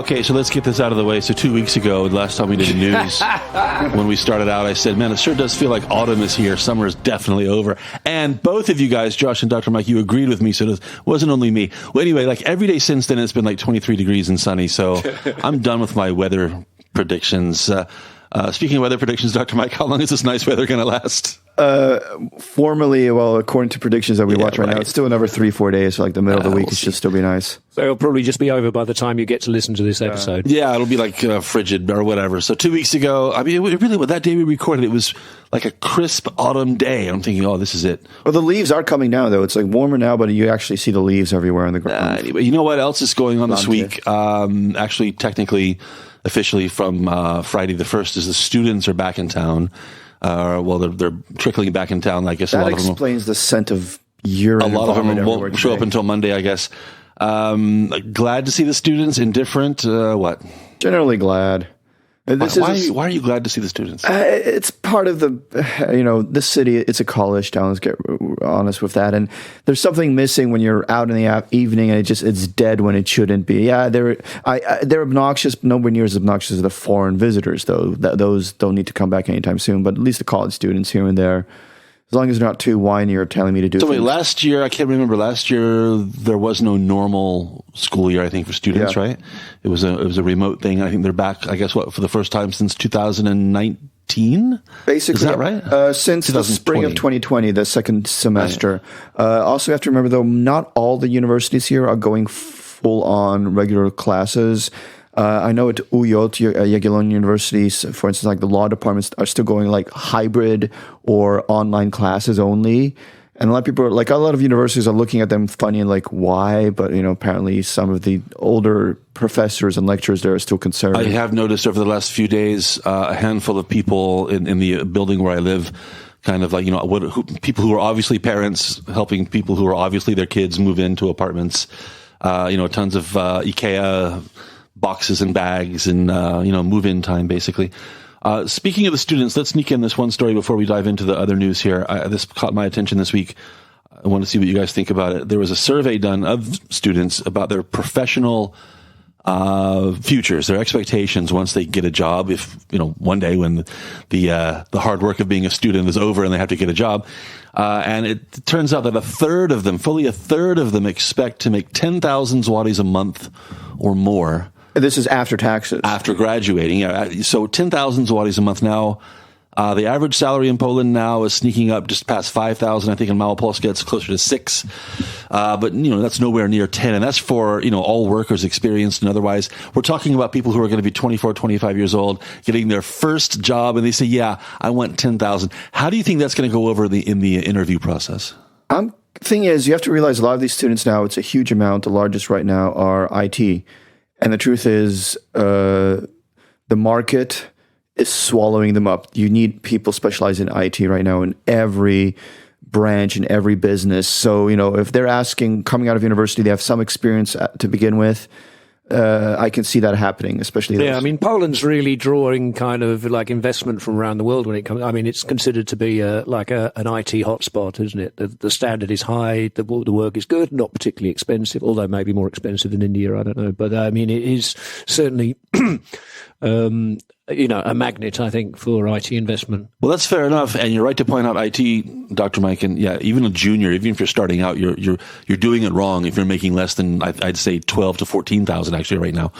Okay, so let's get this out of the way. So 2 weeks ago, the last time we did the news, when we started out, I said, man, it sure does feel like autumn is here. Summer is definitely over. And both of you guys, Josh and Dr. Mike, you agreed with me, so it wasn't only me. Well, anyway, like every day since then, it's been like 23 degrees and sunny, so I'm done with my weather predictions. Speaking of weather predictions, Dr. Mike, how long is this nice weather going to last? Formally, well, according to predictions that we watch right now, it's still another 3-4 days. So like the middle of the week, it should still be nice. So it'll probably just be over by the time you get to listen to this episode. Yeah, it'll be like frigid or whatever. So 2 weeks ago, I mean, that day we recorded, it was like a crisp autumn day. I'm thinking, oh, this is it. Well, the leaves are coming down, though. It's like warmer now, but you actually see the leaves everywhere on the ground. Anyway, you know what else is going on this week? Actually, technically, officially from Friday the 1st is the students are back in town. Well, they're trickling back in town. I guess that a lot of them explains the scent of urine. A lot of them won't show up until Monday, I guess. Glad to see the students. Indifferent. What? Generally glad. Why are you glad to see the students? It's part of the, this city, it's a college town, let's get honest with that. And there's something missing when you're out in the evening and it's dead when it shouldn't be. Yeah, they're obnoxious, nowhere near as obnoxious as the foreign visitors, though. Those don't need to come back anytime soon, but at least the college students here and there. As long as they're not too whiny or telling me to do So things. wait, last year, I can't remember, last year there was no normal school year, I think, for students, right? It was a remote thing. I think they're back, I guess, for the first time since 2019? Basically. Is that right? Since the spring of 2020, the second semester. Right. Also, you have to remember, though, not all the universities here are going full-on regular classes. I know at Jagiellonian universities, for instance, like the law departments are still going like hybrid or online classes only. And a lot of people, like a lot of universities are looking at them funny and like, why? But, apparently some of the older professors and lecturers there are still concerned. I have noticed over the last few days, a handful of people in the building where I live, kind of like, people who are obviously parents helping people who are obviously their kids move into apartments, tons of IKEA boxes and bags and, move-in time, basically. Speaking of the students, let's sneak in this one story before we dive into the other news here. This caught my attention this week. I want to see what you guys think about it. There was a survey done of students about their professional futures, their expectations once they get a job. If, one day when the hard work of being a student is over and they have to get a job. And it turns out that fully a third of them expect to make 10,000 zlotys a month or more. This is after taxes. After graduating. Yeah. So 10,000 zlotys a month now. The average salary in Poland now is sneaking up just past 5,000. I think in Małopolska it's closer to 6. But, that's nowhere near 10. And that's for, all workers, experienced and otherwise. We're talking about people who are going to be 24, 25 years old, getting their first job. And they say, yeah, I want 10,000. How do you think that's going to go over in the interview process? Thing is, you have to realize a lot of these students now, it's a huge amount. The largest right now are IT. And the truth is, the market is swallowing them up. You need people specialized in IT right now in every branch, in every business. So, if they're coming out of university, they have some experience to begin with. I can see that happening, especially. Yeah, Poland's really drawing kind of like investment from around the world when it comes. It's considered to be an IT hotspot, isn't it? The standard is high, the work is good, not particularly expensive, although maybe more expensive than India, I don't know. But it is certainly a magnet, I think, for IT investment. Well, that's fair enough, and you're right to point out IT, Dr. Mike, and yeah, even a junior, even if you're starting out, you're doing it wrong if you're making less than, I'd say 12 to 14,000 actually right now.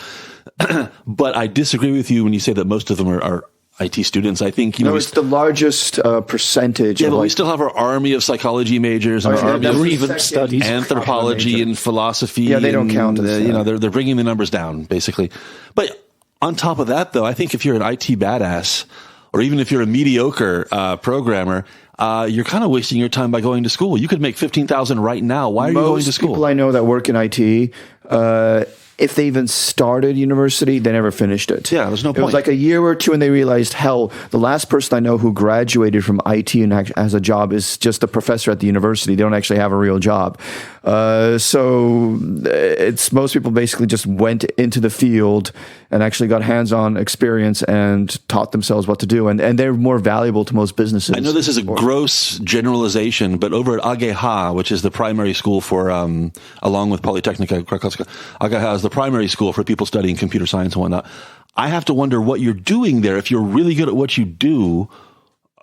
But I disagree with you when you say that most of them are IT students. I think it's the largest percentage. Yeah, but we still have our army of psychology majors and our army of even studies, anthropology and philosophy. Yeah, they don't count. They're bringing the numbers down basically, but. On top of that, though, I think if you're an IT badass, or even if you're a mediocre programmer, you're kind of wasting your time by going to school. You could make 15,000 right now. Why are you going to school? Most people I know that work in IT, if they even started university, they never finished it. Yeah, there's no point. It was like a year or two, and they realized, hell, the last person I know who graduated from IT and has a job is just a professor at the university. They don't actually have a real job. So it's most people basically just went into the field and actually got hands-on experience and taught themselves what to do. And they're more valuable to most businesses. I know this is a gross generalization, but over at AGH, which is the primary school for, along with Polytechnica, KrakCast, AGH is the primary school for people studying computer science and whatnot. I have to wonder what you're doing there. If you're really good at what you do,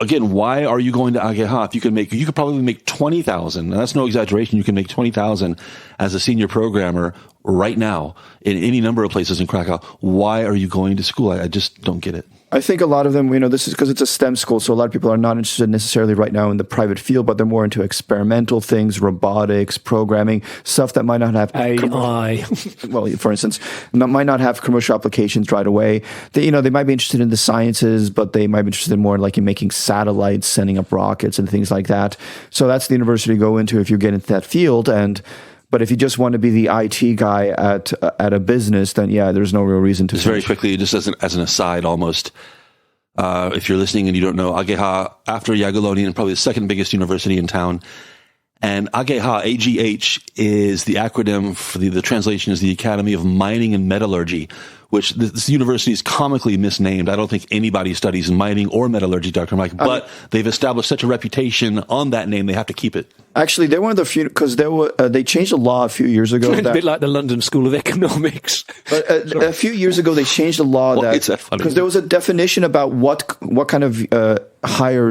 again, why are you going to AGH? You could probably make 20,000. And that's no exaggeration. You can make 20,000 as a senior programmer right now in any number of places in Krakow. Why are you going to school? I just don't get it. I think a lot of them, this is because it's a STEM school, so a lot of people are not interested necessarily right now in the private field, but they're more into experimental things, robotics, programming, stuff that might not have AI. Well, for instance, might not have commercial applications right away. They might be interested in the sciences, but they might be interested more in making satellites, sending up rockets, and things like that. So that's the university to go into if you get into that field. But if you just want to be the IT guy at a business, then there's no real reason to. Just very quickly, just as an aside, almost, if you're listening and you don't know, AGH, after Jagiellonian, probably the second biggest university in town. And AGH, AGH, is the acronym for the translation is the Academy of Mining and Metallurgy, which this university is comically misnamed. I don't think anybody studies mining or metallurgy, Dr. Mike, but they've established such a reputation on that name, they have to keep it. Actually, they're one of the few, because they changed the law a few years ago. It's a bit like the London School of Economics. But a few years ago, they changed the law because there was a definition about what kind of higher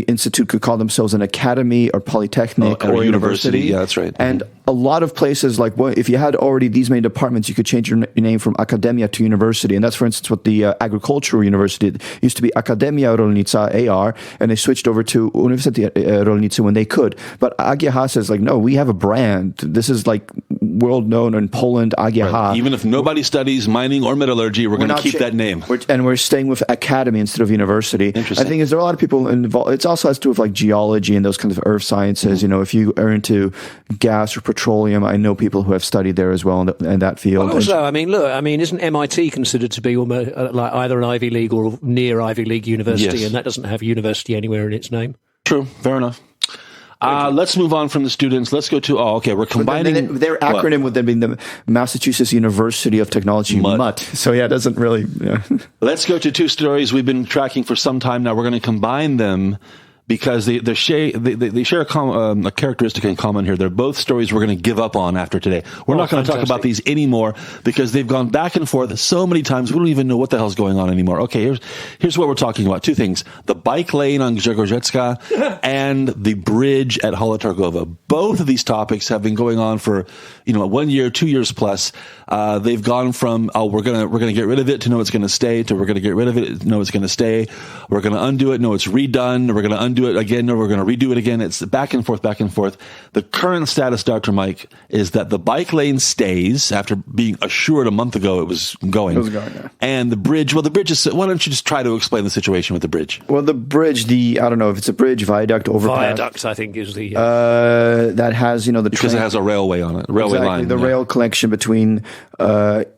institute could call themselves an academy or polytechnic or university. Yeah, that's right. And a lot of places, if you had already these many departments, you could change your name from academia to university. And that's, for instance, what the agricultural university did. It used to be Akademia Rolnicza, AR, and they switched over to Uniwersytet Rolniczy when they could. But AGH says, no, we have a brand. This is world known in Poland, AGH. Right. Even if nobody studies mining or metallurgy, we're going to keep that name. We're staying with academy instead of university. Interesting. I think there are a lot of people involved. It also has to do with geology and those kinds of earth sciences. Mm-hmm. If you are into gas or petroleum, I know people who have studied there as well in that field. Well, also, isn't MIT considered to be almost either an Ivy League or near Ivy League university, yes. And that doesn't have university anywhere in its name? True. Fair enough. Let's move on from the students. Let's go to, we're combining. Their acronym would then be the Massachusetts University of Technology, MUT. So it doesn't really. Yeah. Let's go to two stories we've been tracking for some time now. We're going to combine them because they share a characteristic in common here. They're both stories we're going to give up on after today. We're not going to talk about these anymore because they've gone back and forth so many times we don't even know what the hell's going on anymore. Okay, here's what we're talking about. Two things. The bike lane on Grzegorzycka and the bridge at Hala Targowa. Both of these topics have been going on for 1 year, 2 years plus. They've gone from we're gonna get rid of it to no, it's going to stay, to we're going to get rid of it, no, it's going to stay. We're going to undo it, no, it's redone. We're going to undo it again, no, we're going to redo it again. It's back and forth, back and forth. The current status, Dr. Mike, is that the bike lane stays after being assured a month ago it was going. Yeah. And the bridge is. Why don't you just try to explain the situation with the bridge? Well, the bridge, I don't know if it's a bridge, viaduct, overpass. Viaduct, I think, is the that has the because train, it has a railway on it, line. The rail connection between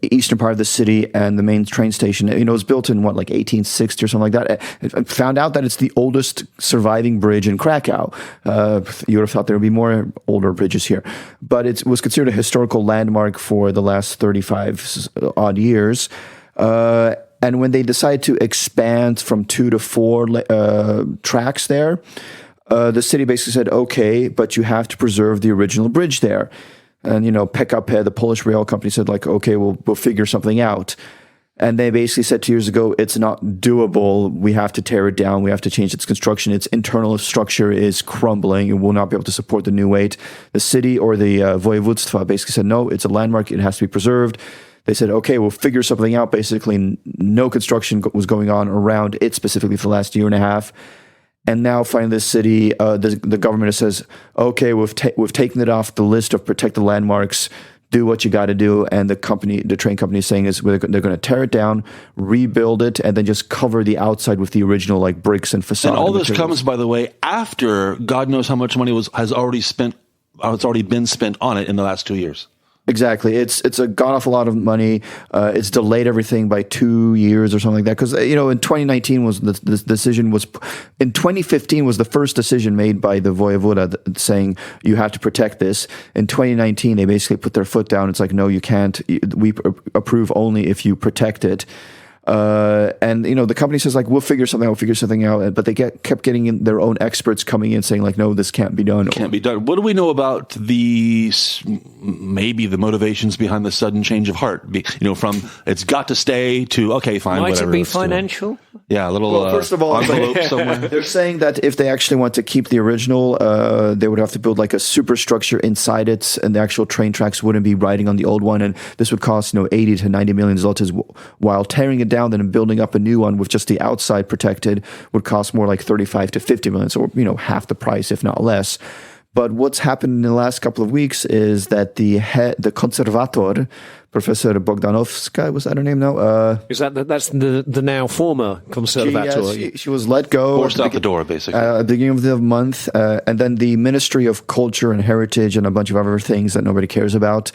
eastern part of the city and the main train station. It was built in 1860 or something like that. I found out that it's the oldest surviving bridge in Krakow. You would have thought there would be more older bridges here, but it was considered a historical landmark for the last 35 odd years. And when they decided to expand from 2 to 4 tracks there, the city basically said, okay, but you have to preserve the original bridge there. And, PKP, the Polish rail company, said okay, we'll figure something out. And they basically said 2 years ago, it's not doable. We have to tear it down. We have to change its construction. Its internal structure is crumbling. It will not be able to support the new weight. The city or the Województwa basically said, no, it's a landmark. It has to be preserved. They said, okay, we'll figure something out. Basically, no construction was going on around it specifically for the last year and a half. And now finally the city, the government says, okay, we've taken it off the list of protected landmarks. Do what you got to do. And the train company is saying they're going to tear it down, rebuild it, and then just cover the outside with the original bricks and facade. And all this comes, by the way, after God knows how much money has already been spent on it in the last 2 years. Exactly. It's gone off a lot of money. It's delayed everything by 2 years or something like that. Because, in 2019 was the decision was, in 2015 was the first decision made by the voyevoda saying you have to protect this. In 2019, they basically put their foot down. It's like, no, you can't. We approve only if you protect it. And the company says like, we'll figure something out, but they kept getting in their own experts coming in saying like, no, this can't be done. Can't be done. What do we know about maybe the motivations behind the sudden change of heart? From it's got to stay to, okay, fine, Might whatever. it be financial? Yeah, a little first of all, envelope somewhere. They're saying that if they actually want to keep the original, they would have to build like a superstructure inside it, and the actual train tracks wouldn't be riding on the old one, and this would cost 80 to 90 million zlotys, while tearing it down then building up a new one with just the outside protected would cost more like 35 to 50 million, so half the price, if not less. But what's happened in the last couple of weeks is that the conservator, Professor Bogdanowska, was that her name now? That's the now former conservator? She was let go. Forced out the door, basically. At the beginning of the month. And then the Ministry of Culture and Heritage and a bunch of other things that nobody cares about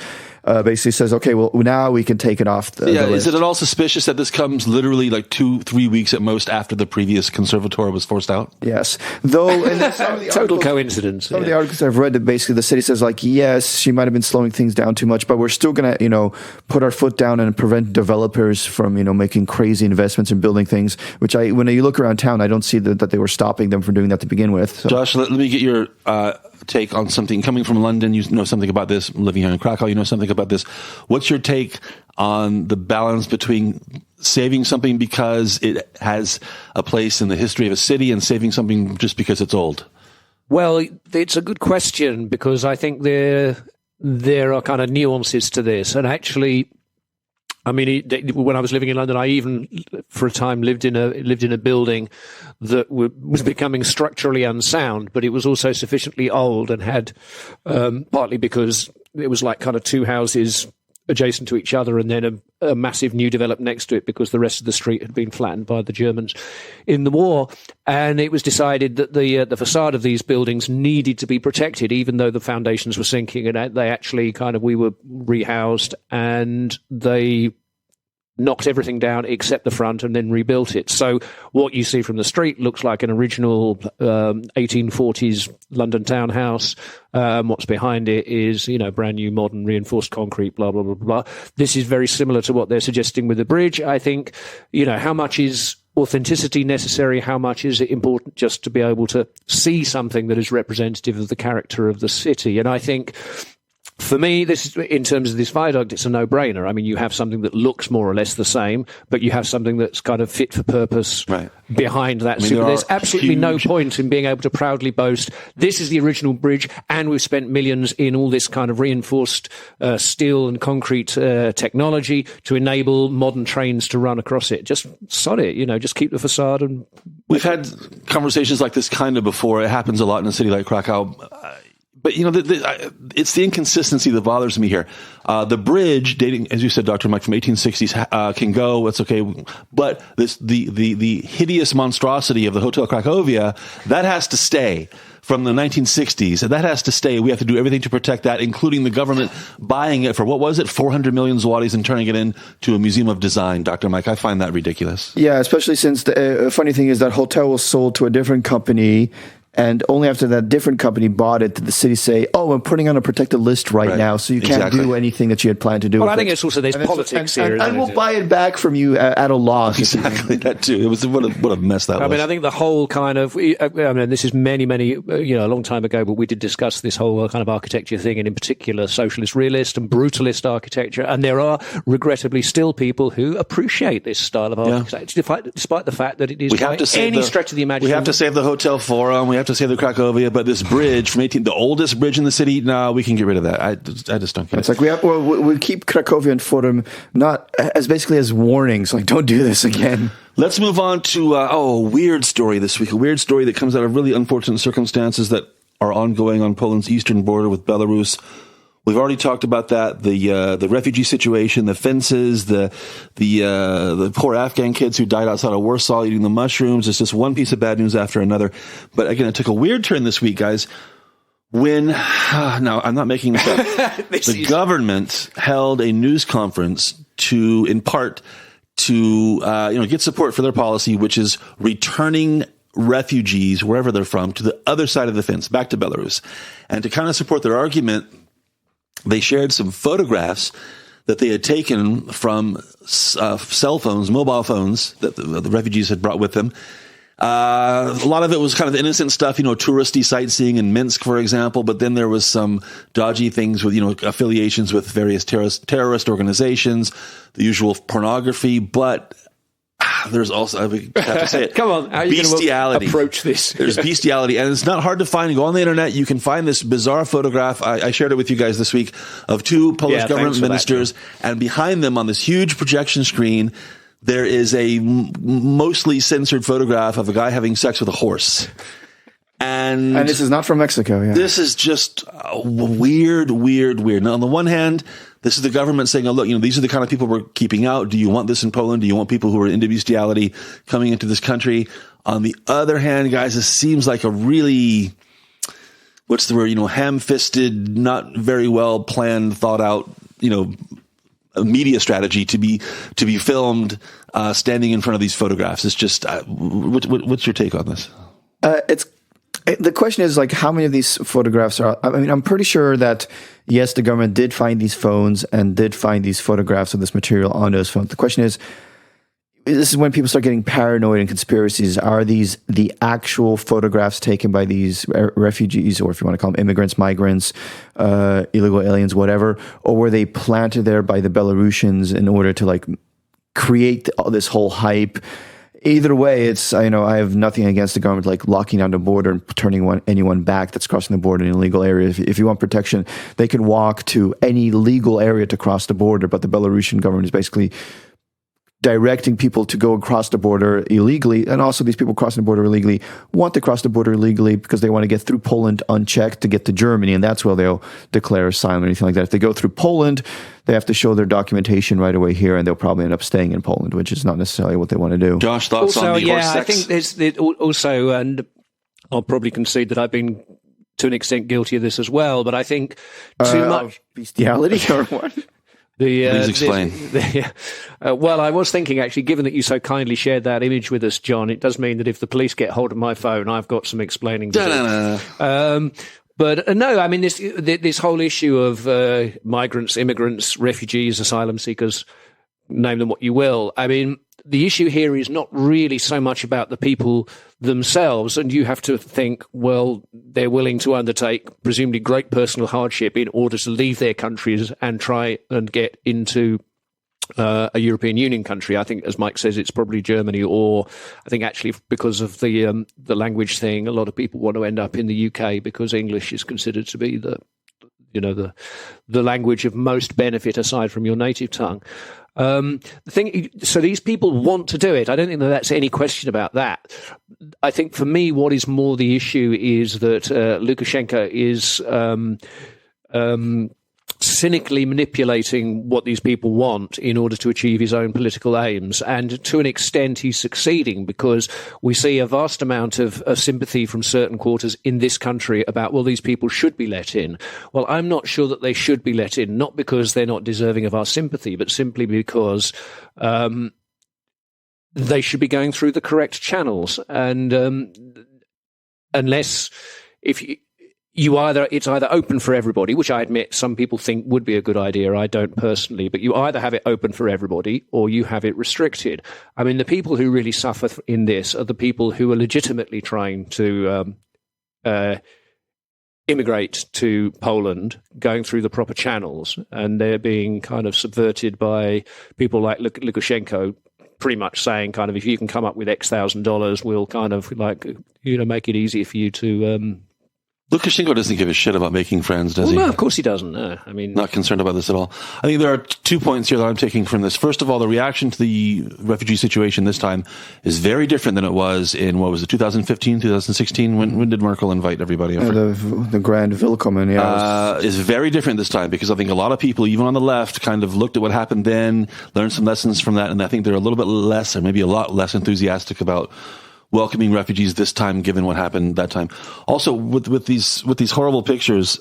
basically says, okay, well, now we can take it off the list. Is it at all suspicious that this comes literally like 2-3 weeks at most after the previous conservator was forced out? Yes. Though, in some of the total coincidence. Some of the articles I've read that basically the city says like, yes, she might have been slowing things down too much, but we're still going to, put our foot down and prevent developers from, making crazy investments and building things, which when you look around town, I don't see that they were stopping them from doing that to begin with. So. Josh, let me get your take on something. Coming from London, you know something about this. Living here in Krakow, you know something about this. What's your take on the balance between saving something because it has a place in the history of a city and saving something just because it's old? Well, it's a good question because I think there are kind of nuances to this. And actually, I mean, when I was living in London, I even for a time lived in a building that was becoming structurally unsound, but it was also sufficiently old and had partly because it was like kind of two houses adjacent to each other and then a massive new development next to it because the rest of the street had been flattened by the Germans in the war. And it was decided that the facade of these buildings needed to be protected, even though the foundations were sinking. And they actually we were rehoused and they knocked everything down except the front and then rebuilt it. So what you see from the street looks like an original 1840s London townhouse. What's behind it is, brand new, modern, reinforced concrete, blah, blah, blah, blah. This is very similar to what they're suggesting with the bridge. I think, how much is authenticity necessary? How much is it important just to be able to see something that is representative of the character of the city? And I think, for me, this in terms of this viaduct, it's a no-brainer. I mean, you have something that looks more or less the same, but you have something that's kind of fit for purpose behind that. There's absolutely no point in being able to proudly boast, this is the original bridge, and we've spent millions in all this kind of reinforced steel and concrete technology to enable modern trains to run across it. Just sod it, just keep the facade. And we've had conversations like this kind of before. It happens a lot in a city like Krakow. But, it's the inconsistency that bothers me here. The bridge, dating, as you said, Dr. Mike, from 1860s, can go, it's okay. But the hideous monstrosity of the Hotel Cracovia, that has to stay from the 1960s. And that has to stay. We have to do everything to protect that, including the government buying it for, 400 million zlotys and turning it into a museum of design. Dr. Mike, I find that ridiculous. Yeah, especially since the funny thing is that hotel was sold to a different company. And only after that different company bought it did the city say, oh, I'm putting on a protected list right now, so you can't do anything that you had planned to do. Well, I think it's also there's politics here. And we'll buy it back from you at a loss. Exactly, that too. It was what a mess that was. I mean, I think the whole kind of, this is many, a long time ago, but we did discuss this whole kind of architecture thing, and in particular socialist, realist and brutalist architecture. And there are, regrettably, still people who appreciate this style of architecture, despite the fact that it is by any stretch of the imagination. We have to save the Hotel Forum. We have to save the Cracovia, but this bridge from the oldest bridge in the city, no, we can get rid of that. I just don't get it. It's like we keep Cracovia and Forum not as basically as warnings, like don't do this again. Let's move on to a weird story this week. A weird story that comes out of really unfortunate circumstances that are ongoing on Poland's eastern border with Belarus. We've already talked about that, the refugee situation, the fences, the poor Afghan kids who died outside of Warsaw eating the mushrooms. It's just one piece of bad news after another. But again, it took a weird turn this week, guys, When, now I'm not making this up, the government held a news conference in part to, get support for their policy, which is returning refugees, wherever they're from, to the other side of the fence, back to Belarus. And to kind of support their argument, they shared some photographs that they had taken from cell phones, mobile phones that the refugees had brought with them. A lot of it was kind of innocent stuff, touristy sightseeing in Minsk, for example. But then there was some dodgy things with, affiliations with various terrorist organizations, the usual pornography. But there's also, I have to say it, come on, how are you bestiality. Going to approach this? There's bestiality, and it's not hard to find. Go on the internet, you can find this bizarre photograph. I shared it with you guys this week of two Polish government ministers, and behind them on this huge projection screen, there is a mostly censored photograph of a guy having sex with a horse. And this is not from Mexico. Yeah. This is just weird. Now, on the one hand, this is the government saying, oh, look, these are the kind of people we're keeping out. Do you want this in Poland? Do you want people who are into bestiality coming into this country? On the other hand, guys, this seems like a really, what's the word, ham-fisted, not very well planned, thought out, a media strategy to be filmed standing in front of these photographs. It's just, what's your take on this? The question is, how many of these photographs are, I'm pretty sure that, yes, the government did find these phones and did find these photographs of this material on those phones. The question is, this is when people start getting paranoid and conspiracies. Are these the actual photographs taken by these refugees, or if you want to call them immigrants, migrants, illegal aliens, whatever, or were they planted there by the Belarusians in order to create this whole hype? Either way, it's, I have nothing against the government locking down the border and turning anyone back that's crossing the border in an illegal area. If you want protection, they can walk to any legal area to cross the border, but the Belarusian government is basically directing people to go across the border illegally. And also these people crossing the border illegally want to cross the border illegally because they want to get through Poland unchecked to get to Germany. And that's where they'll declare asylum or anything like that. If they go through Poland, they have to show their documentation right away here, and they'll probably end up staying in Poland, which is not necessarily what they want to do. Josh, thoughts on the horse sex? I think there's also, and I'll probably concede that I've been to an extent guilty of this as well, but I think too much bestiality or what? Please explain. Well, I was thinking, actually, given that you so kindly shared that image with us, John, it does mean that if the police get hold of my phone, I've got some explaining to do. But no, this whole issue of migrants, immigrants, refugees, asylum seekers, name them what you will. The issue here is not really so much about the people themselves, and you have to think, well, they're willing to undertake presumably great personal hardship in order to leave their countries and try and get into a European Union country. I think, as Mike says, it's probably Germany, or I think actually because of the language thing, a lot of people want to end up in the UK because English is considered to be the language of most benefit aside from your native tongue. So these people want to do it. I don't think that that's any question about that. I think for me, what is more the issue is that Lukashenko is cynically manipulating what these people want in order to achieve his own political aims. And to an extent, he's succeeding, because we see a vast amount of sympathy from certain quarters in this country about, well, these people should be let in. Well, I'm not sure that they should be let in, not because they're not deserving of our sympathy, but simply because they should be going through the correct channels. And unless, it's either open for everybody, which I admit some people think would be a good idea. I don't personally, but you either have it open for everybody or you have it restricted. The people who really suffer in this are the people who are legitimately trying to immigrate to Poland, going through the proper channels, and they're being kind of subverted by people like Lukashenko, pretty much saying kind of, if you can come up with X $1,000, we'll kind of make it easier for you to. Lukashenko doesn't give a shit about making friends, does he? No, of course he doesn't. No. Not concerned about this at all. I think there are 2 points here that I'm taking from this. First of all, the reaction to the refugee situation this time is very different than it was in, 2015, 2016? When did Merkel invite everybody? The Grand Willkommen, yeah. Is very different this time, because I think a lot of people, even on the left, kind of looked at what happened then, learned some lessons from that, and I think they're a little bit less, or maybe a lot less enthusiastic about welcoming refugees this time, given what happened that time. Also, with these horrible pictures,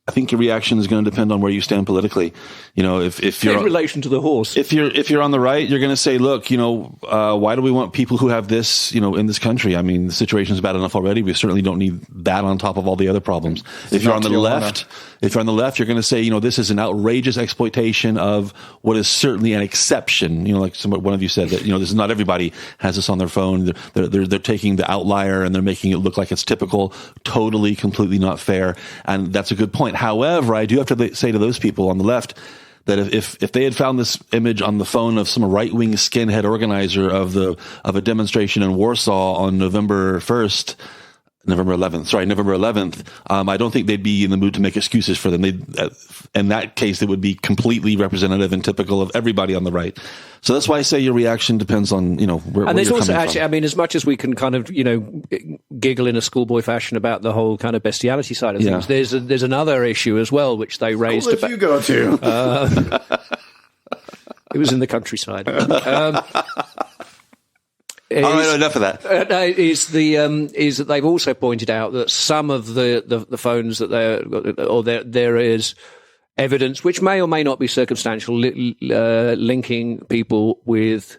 I think your reaction is going to depend on where you stand politically. If you're in relation to the horse, if you're on the right, you're going to say, look, why do we want people who have this, in this country? I mean, the situation is bad enough already. We certainly don't need that on top of all the other problems. If you're on the left, you're going to say, this is an outrageous exploitation of what is certainly an exception. Like one of you said that, this is not everybody has this on their phone. They're taking the outlier and they're making it look like it's typical, totally, completely not fair. And that's a good point. However, I do have to say to those people on the left that if they had found this image on the phone of some right-wing skinhead organizer of a demonstration in Warsaw on November 11th, I don't think they'd be in the mood to make excuses for them. In that case, it would be completely representative and typical of everybody on the right. So that's why I say your reaction depends on, where and there's you're also coming actually, from. I mean, as much as we can kind of, giggle in a schoolboy fashion about the whole kind of bestiality side of things, there's another issue as well, which they raised. What did you go to? It was in the countryside. All right, enough of that. Is that they've also pointed out that some of the phones that there is evidence, which may or may not be circumstantial, linking people with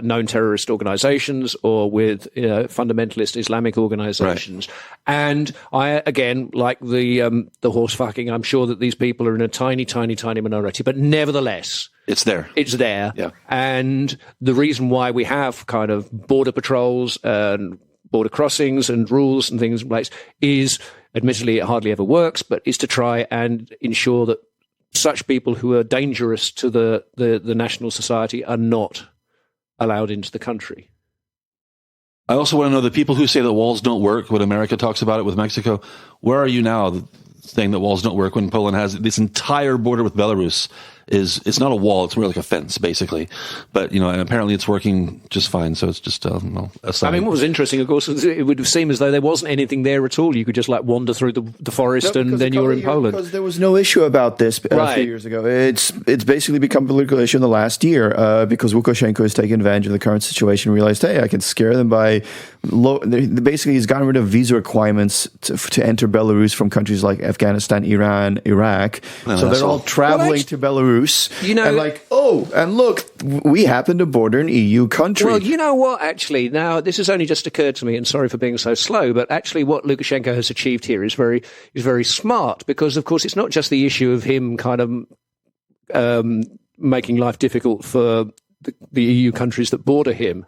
known terrorist organizations or with fundamentalist Islamic organizations. Right. And I, again, like the horse fucking, I'm sure that these people are in a tiny, tiny, tiny minority, but nevertheless, it's there. It's there. Yeah. And the reason why we have kind of border patrols and border crossings and rules and things in place is, admittedly, it hardly ever works, but is to try and ensure that such people who are dangerous to the national society are not allowed into the country. I also want to know the people who say that walls don't work when America talks about it with Mexico. Where are you now saying that walls don't work when Poland has this entire border with Belarus? It's not a wall, it's more like a fence, basically. But, and apparently it's working just fine, so it's just a sign. I mean, what was interesting, of course, was it would seem as though there wasn't anything there at all. You could just wander through the forest and then you were in Poland. Because there was no issue about this a few years ago. It's basically become a political issue in the last year because Lukashenko is taking advantage of the current situation and realized, hey, I can scare them by... Basically, he's gotten rid of visa requirements to enter Belarus from countries like Afghanistan, Iran, Iraq. So they're all traveling to Belarus. And look, we happen to border an EU country. Well, you know what, actually, now this has only just occurred to me, and sorry for being so slow, but actually what Lukashenko has achieved here is very smart, because, of course, it's not just the issue of him kind of making life difficult for the EU countries that border him.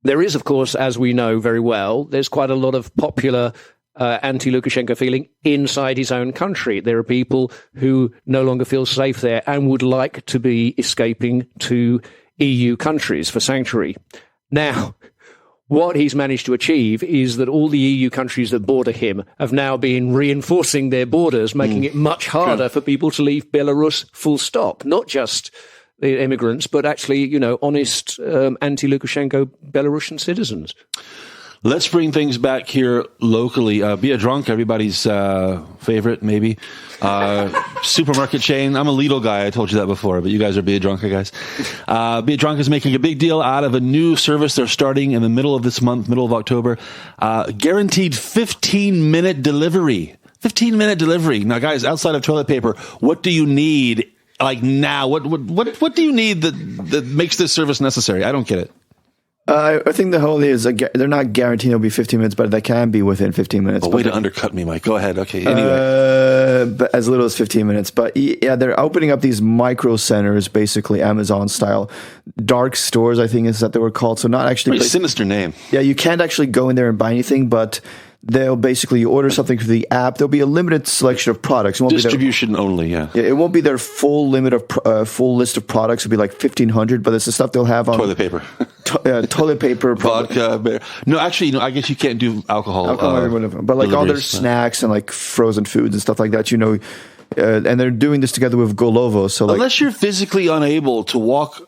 There is, of course, as we know very well, there's quite a lot of popular anti-Lukashenko feeling inside his own country. There are people who no longer feel safe there and would like to be escaping to EU countries for sanctuary. Now, what he's managed to achieve is that all the EU countries that border him have now been reinforcing their borders, making it much harder for people to leave Belarus full stop, not just the immigrants, but actually, honest anti-Lukashenko Belarusian citizens. Let's bring things back here locally. Biedronka, everybody's favorite, maybe. Supermarket chain. I'm a Lidl guy. I told you that before, but you guys are Biedronka guys. Biedronka is making a big deal out of a new service they're starting in the middle of this month, middle of October. Guaranteed 15-minute delivery. 15-minute delivery. Now, guys, outside of toilet paper, what do you need? Like now, what do you need that makes this service necessary? I don't get it. I think the whole is they're not guaranteeing it'll be 15 minutes, but they can be within 15 minutes. A way to undercut me, Mike. Go ahead. Okay. Anyway, but as little as 15 minutes. But yeah, they're opening up these micro centers, basically Amazon style, dark stores. I think is that they were called. So not actually. Pretty sinister name. Yeah, you can't actually go in there and buy anything, but they'll basically order something through the app. There'll be a limited selection of products. It won't Distribution only, yeah. It won't be their full limit of full list of products. It'll be like 1,500, but it's the stuff they'll have on toilet paper, toilet paper, vodka. No, actually, I guess you can't do alcohol. But like all their snacks and like frozen foods and stuff like that, and they're doing this together with Golovo. So unless you're physically unable to walk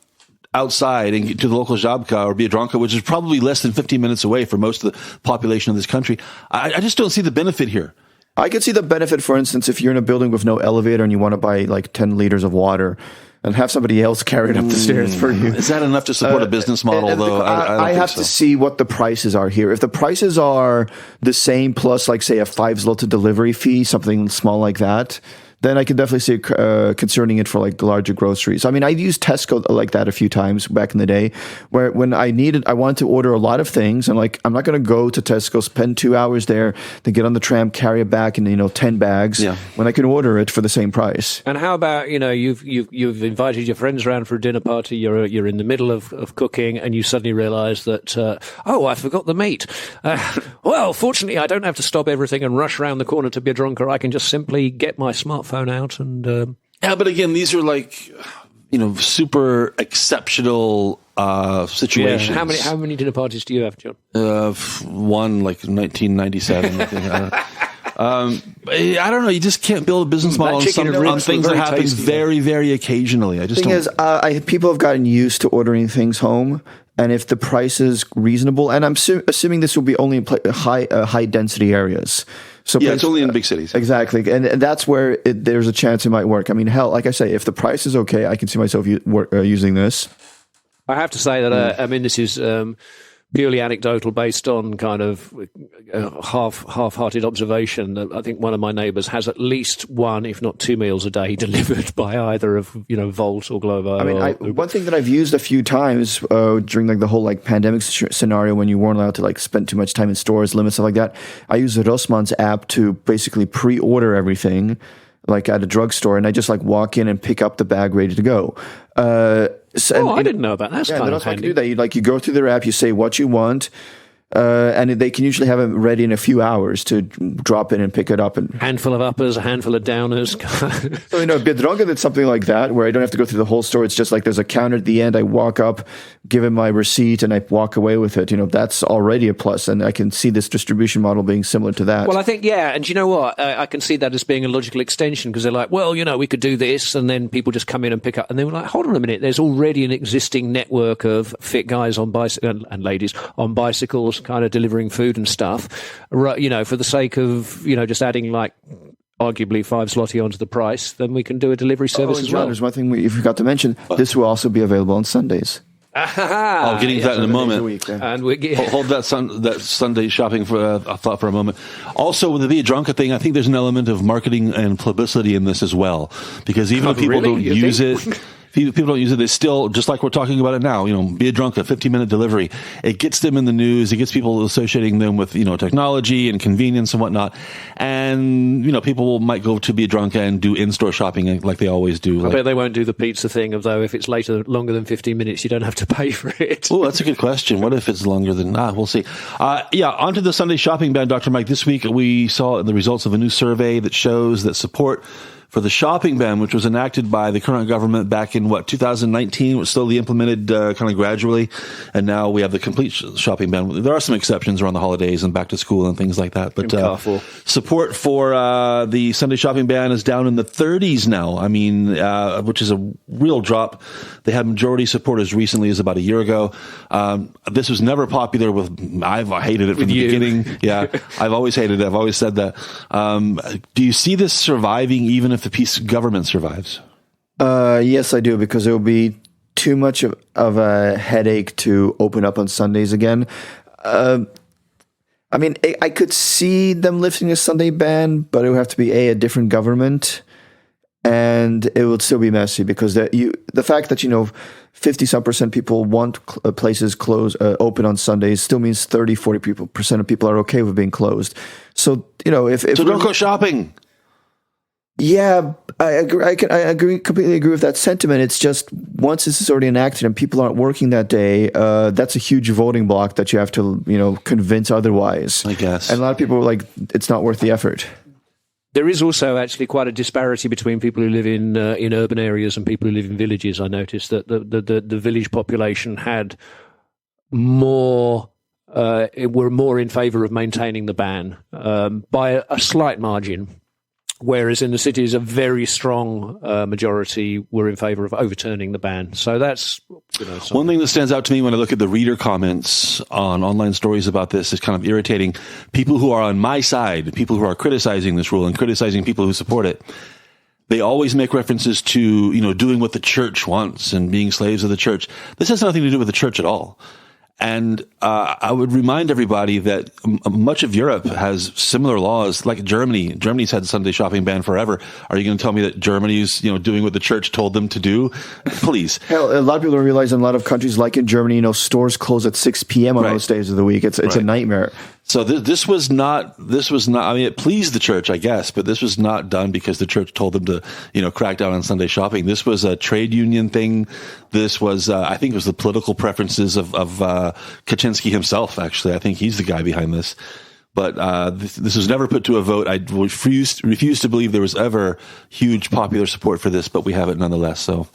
outside and get to the local Żabka or Biedronka, which is probably less than 15 minutes away for most of the population of this country, I just don't see the benefit here. I could see the benefit, for instance, if you're in a building with no elevator and you want to buy like 10 liters of water, and have somebody else carry it up the stairs for you. Is that enough to support a business model, though? I have to see what the prices are here. If the prices are the same plus, like, say, a 5 zloty delivery fee, something small like that, then I can definitely see concerning it for like larger groceries. I mean, I've used Tesco like that a few times back in the day, where when I wanted to order a lot of things, and like I'm not going to go to Tesco, spend 2 hours there, then get on the tram, carry it back in 10 bags, when I can order it for the same price. And how about you've invited your friends around for a dinner party, you're in the middle of cooking, and you suddenly realise that I forgot the meat. Well, fortunately, I don't have to stop everything and rush around the corner to Biedronka. I can just simply get my smartphone out and but again, these are like super exceptional situations. How many dinner parties do you have, John? One, like 1997. I think. I don't know. You just can't build a business model on things that happen very, very occasionally. The thing is, people have gotten used to ordering things home. And if the price is reasonable, and I'm assuming this will be only in high density areas. So it's only in big cities. Exactly. And that's where there's a chance it might work. I mean, hell, like I say, if the price is okay, I can see myself using this. I have to say that, this is purely anecdotal based on kind of half-hearted observation. I think one of my neighbours has at least one, if not 2 meals a day delivered by either of, Volt or Glovo. I mean, one thing that I've used a few times during like the whole like pandemic scenario when you weren't allowed to like spend too much time in stores, limits, stuff like that. I use the Rossmann's app to basically pre-order everything like at a drugstore, and I just like walk in and pick up the bag ready to go. I didn't know about that. That's kind of handy. You do that. You go through their app, you say what you want, and they can usually have it ready in a few hours to drop in and pick it up. And handful of uppers, a handful of downers. So Biedronka did something like that, where I don't have to go through the whole store. It's just like there's a counter at the end. I walk up, give him my receipt, and I walk away with it. That's already a plus, and I can see this distribution model being similar to that. Well, I think, and you know what? I can see that as being a logical extension, because they're like, well, we could do this, and then people just come in and pick up. And they were like, hold on a minute, there's already an existing network of fit guys on bicycles and ladies on bicycles kind of delivering food and stuff, for the sake of, just adding like arguably 5 zloty onto the price, then we can do a delivery service as well. There's one thing we forgot to mention. This will also be available on Sundays. I'll get into that in a moment. And hold that Sunday shopping for a thought for a moment. Also, with the Biedronka thing, I think there's an element of marketing and publicity in this as well, because even if people don't use it. People don't use it. It's still, just like we're talking about it now, Biedronka, 15-minute delivery. It gets them in the news. It gets people associating them with, technology and convenience and whatnot. And, people might go to Biedronka and do in-store shopping like they always do. I bet they won't do the pizza thing of, though, if it's longer than 15 minutes, you don't have to pay for it. Oh, that's a good question. What if it's longer than, we'll see. Onto the Sunday shopping ban, Dr. Mike. This week we saw the results of a new survey that shows that support for the shopping ban, which was enacted by the current government back in 2019, was slowly implemented kind of gradually, and now we have the complete shopping ban. There are some exceptions around the holidays and back to school and things like that, but support for the Sunday shopping ban is down in the 30s now. I mean, which is a real drop. They had majority support as recently as about a year ago. This was never popular I've hated it from the beginning. Yeah, I've always hated it. I've always said that. Do you see this surviving even if the peace government survives? Yes, I do, because it will be too much of a headache to open up on Sundays again. I mean, I could see them lifting a Sunday ban, but it would have to be a different government, and it would still be messy, because the fact that 50-some% people want places open on Sundays still means 30-40% of people are okay with being closed. So if so don't go shopping. Yeah, I agree. Completely agree with that sentiment. It's just once this is already enacted and people aren't working that day, that's a huge voting block that you have to, convince otherwise. I guess. And a lot of people are like, it's not worth the effort. There is also actually quite a disparity between people who live in urban areas and people who live in villages. I noticed that the village population had more. Were more in favour of maintaining the ban by a slight margin. Whereas in the cities, a very strong majority were in favour of overturning the ban. So that's one thing that stands out to me when I look at the reader comments on online stories about this is kind of irritating. People who are on my side, people who are criticizing this rule and criticizing people who support it, They always make references to, doing what the church wants and being slaves of the church. This has nothing to do with the church at all. And I would remind everybody that much of Europe has similar laws, like Germany. Germany's had Sunday shopping ban forever. Are you going to tell me that Germany's, doing what the church told them to do? Please. Hell, a lot of people don't realize in a lot of countries, like in Germany, stores close at 6 p.m. on most days of the week. It's a nightmare. So this was not, I mean, it pleased the church, I guess, but this was not done because the church told them to, crack down on Sunday shopping. This was a trade union thing. This was, I think it was the political preferences of Kaczynski himself, actually. I think he's the guy behind this. But this was never put to a vote. I refuse to believe there was ever huge popular support for this, but we have it nonetheless. So,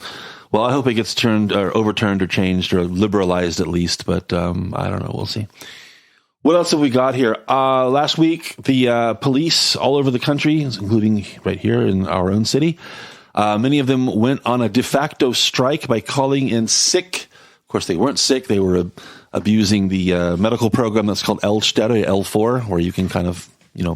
well, I hope it gets overturned or changed or liberalized at least, but I don't know. We'll see. What else have we got here? Last week, the police all over the country, including right here in our own city, many of them went on a de facto strike by calling in sick. Of course, they weren't sick. They were abusing the medical program that's called L4, where you can kind of,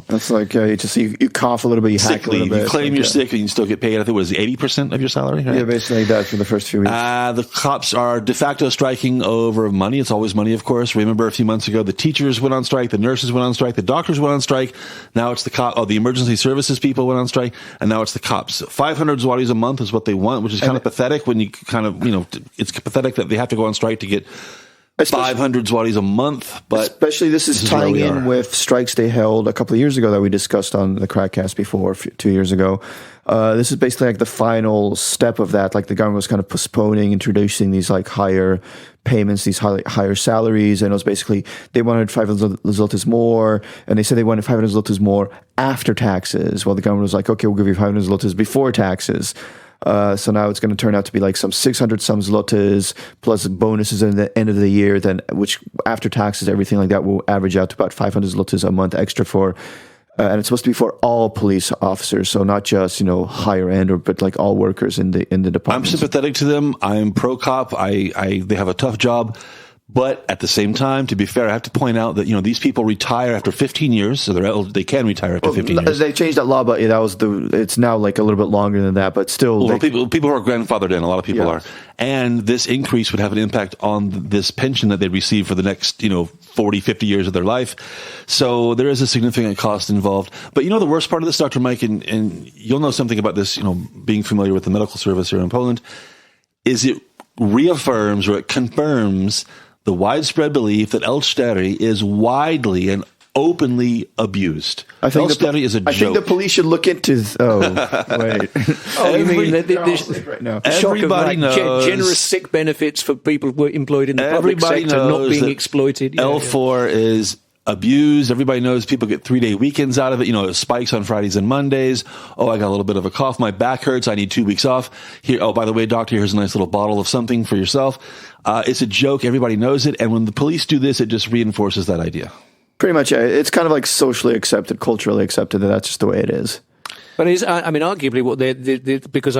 That's like you cough a little bit, you hack a little bit. You claim you're sick and you still get paid. I think it was 80% of your salary, right? Yeah, basically that for the first few weeks. The cops are de facto striking over money. It's always money, of course. Remember a few months ago, the teachers went on strike, the nurses went on strike, the doctors went on strike. Now it's the emergency services people went on strike, and now it's the cops. 500 zlotys a month is what they want, which is kind of pathetic when you it's pathetic that they have to go on strike to get 500 zlotys a month, but especially this is tying in with strikes they held a couple of years ago that we discussed on the KrakCast before, 2 years ago. This is basically like the final step of that. Like the government was kind of postponing, introducing these like higher payments, these higher salaries, and it was basically they wanted 500 zlotys more, and they said they wanted 500 zlotys more after taxes. Well, the government was like, okay, we'll give you 500 zlotys before taxes. So now it's going to turn out to be like some 600 some zlotys plus bonuses at the end of the year, then which after taxes, everything like that will average out to about 500 zlotys a month extra for, and it's supposed to be for all police officers, so not just higher end but like all workers in the department. I'm sympathetic to them. I'm pro cop. They have a tough job. But at the same time, to be fair, I have to point out that, these people retire after 15 years, so they can retire after 15 years. They changed that law, but it's now like a little bit longer than that, but still. Well, people who are grandfathered in, a lot of people are. And this increase would have an impact on this pension that they receive for the next, 40, 50 years of their life. So there is a significant cost involved. But the worst part of this, Dr. Mike, and you'll know something about this, being familiar with the medical service here in Poland, is it reaffirms or it confirms the widespread belief that L4 is widely and openly abused. I think L4 is a joke. I think the police should look into. Wait. You mean the shock of like generous sick benefits for people who are employed in the public sector not being exploited? L4 is abused. Everybody knows people get 3-day weekends out of it. It spikes on Fridays and Mondays. Oh, I got a little bit of a cough. My back hurts. I need 2 weeks off. Here. Oh, by the way, doctor, here's a nice little bottle of something for yourself. It's a joke. Everybody knows it. And when the police do this, it just reinforces that idea. Pretty much. It's kind of like socially accepted, culturally accepted that that's just the way it is. But arguably, what because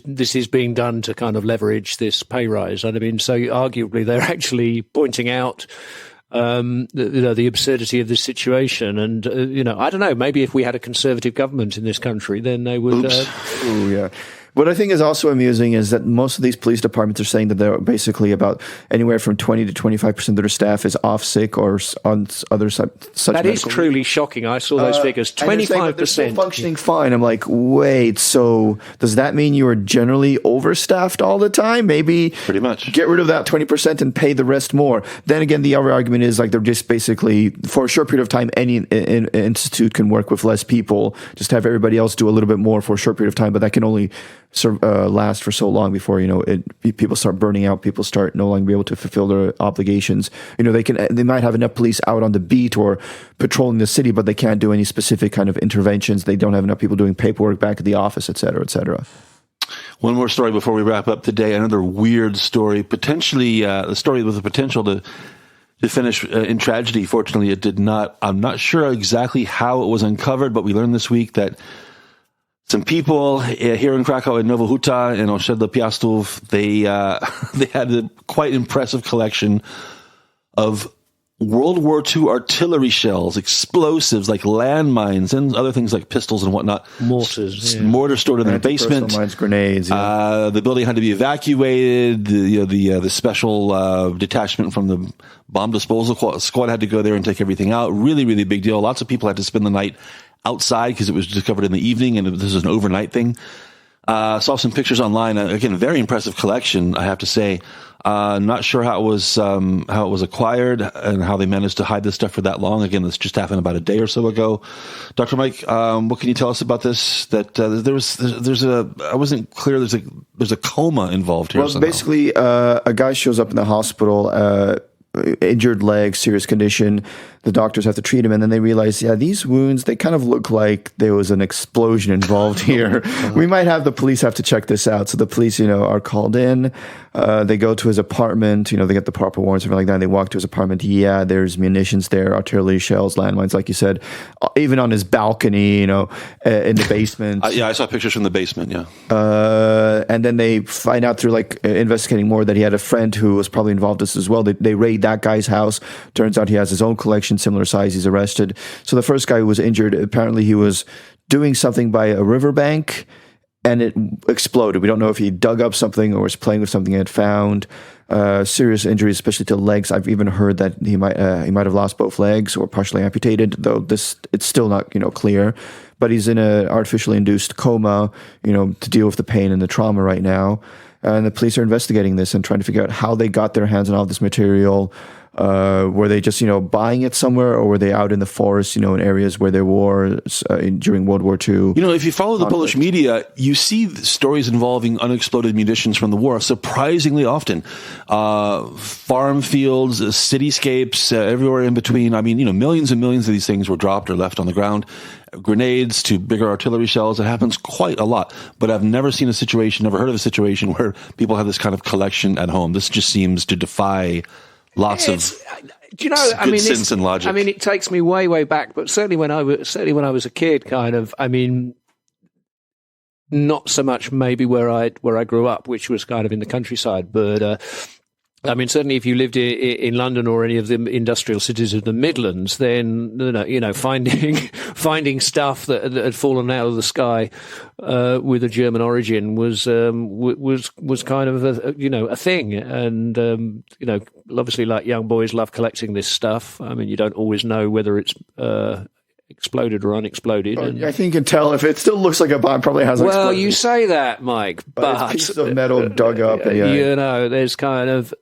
this is being done to kind of leverage this pay rise. So arguably, they're actually pointing out the absurdity of this situation, and I don't know. Maybe if we had a conservative government in this country, then they would. Oh yeah. What I think is also amusing is that most of these police departments are saying that they're basically about anywhere from 20 to 25% of their staff is off sick or on other such. That is truly shocking. I saw those figures. 25%. They're still functioning fine. I'm like, wait. So does that mean you are generally overstaffed all the time? Maybe pretty much get rid of that 20% and pay the rest more. Then again, the other argument is like they're just basically for a short period of time. Any institute can work with less people. Just have everybody else do a little bit more for a short period of time, but that can only last for so long before people start burning out. People start no longer be able to fulfill their obligations. They might have enough police out on the beat or patrolling the city, but they can't do any specific kind of interventions. They don't have enough people doing paperwork back at the office, et cetera, et cetera. One more story before we wrap up today. Another weird story, potentially a story with the potential to finish in tragedy. Fortunately, it did not. I'm not sure exactly how it was uncovered, but we learned this week that some people here in Krakow, in Nowa Huta, in Osiedle Piastów, they had a quite impressive collection of World War II artillery shells, explosives like landmines, and other things like pistols and whatnot. Mortars stored in their basement. Mines, grenades. Yeah. The building had to be evacuated. The special detachment from the bomb disposal squad had to go there and take everything out. Really, really big deal. Lots of people had to spend the night outside because it was discovered in the evening, and this is an overnight thing. Saw some pictures online. Again, very impressive collection, I have to say. Not sure how it was acquired and how they managed to hide this stuff for that long. Again, this just happened about a day or so ago. Dr. Mike, what can you tell us about this? That I wasn't clear. There's a coma involved here. Well, basically, a guy shows up in the hospital, injured leg, serious condition. The doctors have to treat him, and then they realize, these wounds, they kind of look like there was an explosion involved here. We might have the police have to check this out. So the police, are called in. They go to his apartment. They get the proper warrants, something like that. And they walk to his apartment. Yeah, there's munitions there, artillery shells, landmines, like you said. Even on his balcony, in the basement. I saw pictures from the basement. Yeah. And then they find out through investigating more that he had a friend who was probably involved in this as well. They raid that guy's house. Turns out he has his own collection, similar size. He's arrested. So the first guy who was injured, apparently he was doing something by a riverbank and it exploded. We don't know if he dug up something or was playing with something he had found. Serious injuries, especially to legs. I've even heard that he might have lost both legs or partially amputated, though it's still not clear. But he's in an artificially induced coma, to deal with the pain and the trauma right now. And the police are investigating this and trying to figure out how they got their hands on all this material. Were they just, buying it somewhere, or were they out in the forest, in areas where there were during World War II? If you follow the Polish media, you see stories involving unexploded munitions from the war surprisingly often. Farm fields, cityscapes, everywhere in between. I mean, millions and millions of these things were dropped or left on the ground. Grenades to bigger artillery shells. It happens quite a lot. But I've never heard of a situation where people have this kind of collection at home. This just seems to defy lots of sense and logic. It takes me way, way back, but certainly when I was a kid, not so much maybe where I grew up, which was kind of in the countryside, but certainly if you lived in London or any of the industrial cities of the Midlands, then finding stuff that had fallen out of the sky with a German origin was kind of a thing, and obviously, like, young boys love collecting this stuff. You don't always know whether it's exploded or unexploded. I think you can tell if it still looks like a bomb, probably hasn't exploded. Well, you say that, Mike, but it's pieces of metal dug up. There's kind of.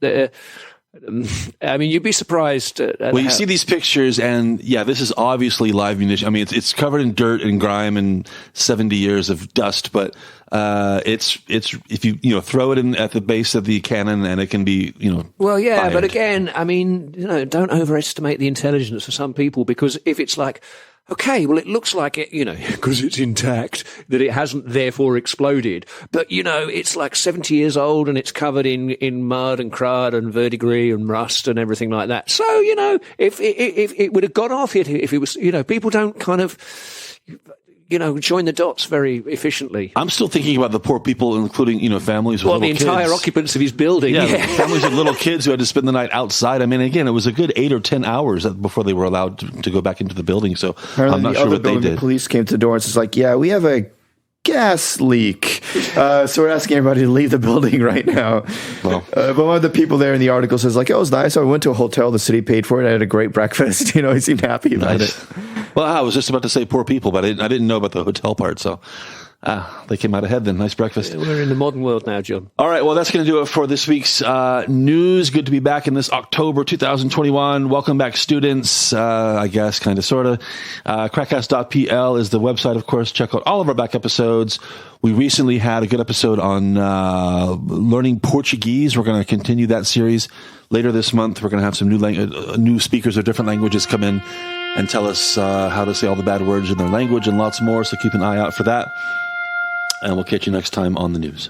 You'd be surprised. You see these pictures, and this is obviously live munition. It's covered in dirt and grime and 70 years of dust, but it's if you throw it in at the base of the cannon, and it can be Well, yeah, fired. but again, don't overestimate the intelligence of some people, because if it's like, okay, well, it looks like it, because it's intact, that it hasn't therefore exploded. But, it's like 70 years old and it's covered in mud and crud and verdigris and rust and everything like that. So, if it would have gone off if it was, people don't kind of, join the dots very efficiently. I'm still thinking about the poor people, including, families with little kids. Well, the entire occupants of his building. Yeah. Families with little kids who had to spend the night outside. Again, it was a good 8 or 10 hours before they were allowed to go back into the building. So I'm not sure what they did. The police came to the door and it's like, we have a gas leak. So we're asking everybody to leave the building right now. Well, but one of the people there in the article says, it was nice. I went to a hotel. The city paid for it. I had a great breakfast. He seemed happy about it. Well, I was just about to say poor people, but I didn't know about the hotel part. So they came out ahead then. Nice breakfast. We're in the modern world now, John. All right. Well, that's going to do it for this week's news. Good to be back in this October 2021. Welcome back, students. I guess, kind of, sort of. KrakCast.pl is the website, of course. Check out all of our back episodes. We recently had a good episode on learning Portuguese. We're going to continue that series later this month. We're going to have some new speakers of different languages come in and tell us how to say all the bad words in their language and lots more. So keep an eye out for that. And we'll catch you next time on the news.